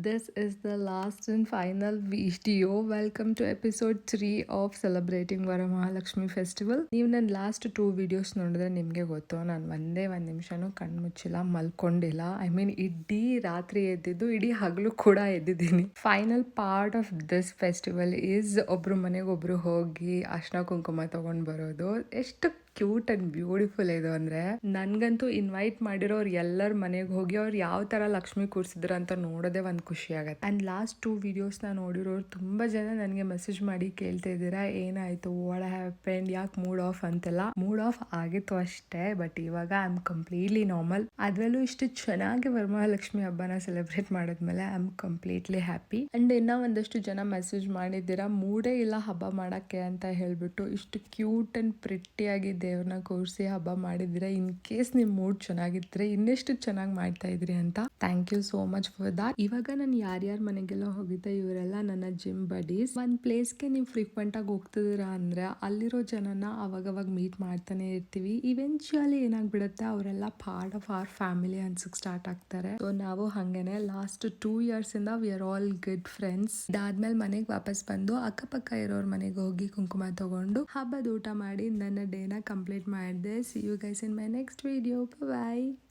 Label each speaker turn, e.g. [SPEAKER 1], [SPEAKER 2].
[SPEAKER 1] This is the last and final video. Welcome to episode 3 of celebrating Varamahalakshmi festival. ನೀವು ನನ್ನ last 2 videos ನೋಡಿದ್ರೆ ನಿಮಗೆ ಗೊತ್ತು, ನಾನು ಒಂದೇ ಒಂದು ನಿಮಿಷನೂ ಕಣ್ಮುಚ್ಚಿಲ್ಲ, ಮಲ್ಕೊಂಡಿಲ್ಲ. ಇಡೀ ರಾತ್ರಿ ಎದ್ದಿದ್ದು, ಇಡೀ ಹಗಲು ಕೂಡ ಎದ್ದಿದ್ದೀನಿ. Final part of this festival is ಒಬ್ರು ಮನೆಗೆ ಒಬ್ರು ಹೋಗಿ ಅರ್ಶಿನ ಕುಂಕುಮ ತಗೊಂಡ್ ಬರೋದು. ಎಷ್ಟು ಕ್ಯೂಟ್ ಅಂಡ್ ಬ್ಯೂಟಿಫುಲ್ ಇದು ಅಂದ್ರೆ, ನನ್ಗಂತೂ ಇನ್ವೈಟ್ ಮಾಡಿರೋರು ಎಲ್ಲರ ಮನೆಗೆ ಹೋಗಿ ಅವ್ರು ಯಾವ ತರ ಲಕ್ಷ್ಮಿ ಕೂರ್ಸಿದ್ರು ಅಂತ ನೋಡೋದೇ ಒಂದು ಖುಷಿ ಆಗತ್ತೆ. ಅಂಡ್ ಲಾಸ್ಟ್ 2 ವಿಡಿಯೋಸ್ ನ ನೋಡಿರೋರು ತುಂಬಾ ಜನ ನನಗೆ ಮೆಸೇಜ್ ಮಾಡಿ ಕೇಳ್ತಾ ಇದ್ದೀರಾ, ಏನಾಯ್ತು, ವಾಟ್ ಹ್ಯಾಪೆಂಡ್, ಯಾಕೆ ಮೂಡ್ ಆಫ್ ಅಂತೆಲ್ಲ. ಮೂಡ್ ಆಫ್ ಆಗಿತ್ತು ಅಷ್ಟೇ, ಬಟ್ ಇವಾಗ ಐ ಆಮ್ ಕಂಪ್ಲೀಟ್ಲಿ ನಾರ್ಮಲ್. ಅದ್ರಲ್ಲೂ ಇಷ್ಟು ಚೆನ್ನಾಗಿ ವರಮಹಾಲಕ್ಷ್ಮಿ ಹಬ್ಬನ ಸೆಲೆಬ್ರೇಟ್ ಮಾಡಿದ್ಮೇಲೆ I am completely happy. And ಇನ್ನ ಒಂದಷ್ಟು ಜನ ಮೆಸೇಜ್ ಮಾಡಿದ್ದೀರಾ, ಮೂಡೇ ಇಲ್ಲ ಹಬ್ಬ ಮಾಡಕ್ಕೆ ಅಂತ ಹೇಳ್ಬಿಟ್ಟು. ಇಷ್ಟು ಕ್ಯೂಟ್ ಅಂಡ್ ಪ್ರಿಟ್ಟಿಯಾಗಿ ದೇವ್ರನ್ನ ಕೂರಿಸಿ ಹಬ್ಬ ಮಾಡಿದ್ರೆ, ಇನ್ ಕೇಸ್ ನಿಮ್ ಮೂಡ್ ಚೆನ್ನಾಗಿದ್ರೆ ಇನ್ನೆಷ್ಟು ಚೆನ್ನಾಗಿ ಮಾಡ್ತಾ ಇದ್ರಿ ಅಂತ. Thank you so much for that. ಇವಾಗ ನಾನು ಯಾರ್ಯಾರ ಮನೆಗೆಲ್ಲ ಹೋಗಿದ್ದೆ, ಇವರೆಲ್ಲ ನನ್ನ ಜಿಮ್ ಬಡೀಸ್. ಒಂದ್ ಪ್ಲೇಸ್ಗೆ ನೀವು ಫ್ರೀಕ್ವೆಂಟ್ ಆಗಿ ಹೋಗ್ತಿದ್ದೀರಾ ಅಂದ್ರೆ ಅಲ್ಲಿರೋ ಜನನ ಅವಾಗವಾಗ ಮೀಟ್ ಮಾಡ್ತಾನೆ ಇರ್ತೀವಿ. ಇವೆಂಚುಯಲಿ ಏನಾಗ್ಬಿಡುತ್ತೆ, ಅವರೆಲ್ಲ ಪಾರ್ಟ್ ಆಫ್ ಅವರ್ ಫ್ಯಾಮಿಲಿ ಅನ್ಸಕ್ ಸ್ಟಾರ್ಟ್ ಆಗ್ತಾರೆ. ಸೊ ನಾವು ಹಂಗೇನೆ ಲಾಸ್ಟ್ 2 years ಇಂದ we are all good friends. ಇದಾದ್ಮೇಲೆ ಮನೆಗೆ ವಾಪಸ್ ಬಂದು ಅಕ್ಕಪಕ್ಕ ಇರೋರ್ ಮನೆಗೆ ಹೋಗಿ ಕುಂಕುಮ ತಗೊಂಡು ಹಬ್ಬದ ಊಟ ಮಾಡಿ ನನ್ನ ಡೇನ ಕಂಪ್ಲೀಟ್ ಮಾಡಿದೆ. See you guys in my next video. Bye bye.